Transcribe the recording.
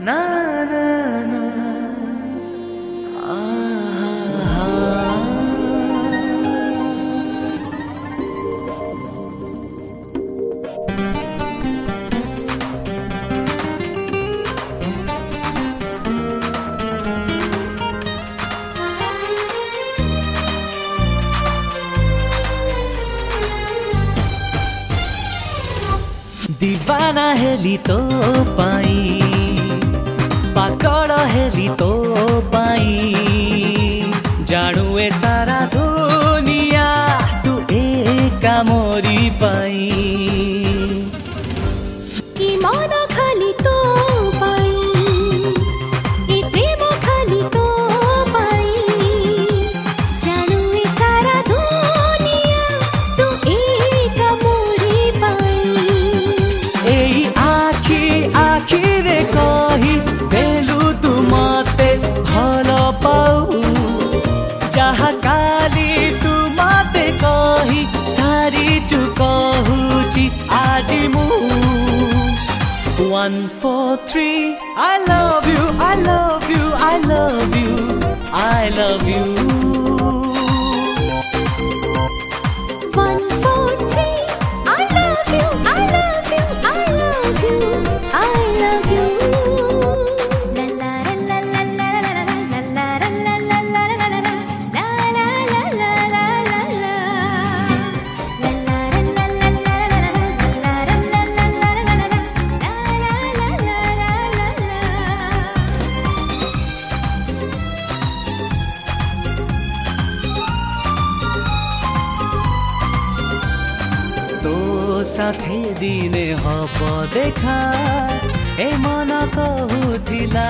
ना ना ना दीवाना हेली तो पाई पाकड़ हेली तो पाई जानू ए सारा दुनिया तू एका मोरी पाई कि मन खाली तो पाई ए प्रेम खाली तो पाई जानू ए सारा दुनिया तू एका मोरी पाई एई आखी आखी रे कही देलु तू मते भल पाऊ जहा काली तू मते कही सारी चुकहुची आज मु 1 4 3 I love you I love you I love you I love you 1 4 3 I love you I love you I love you I love you la la la la la la la la la la la la la la la तो साथे दिने hub देखा ए मन कहूथिला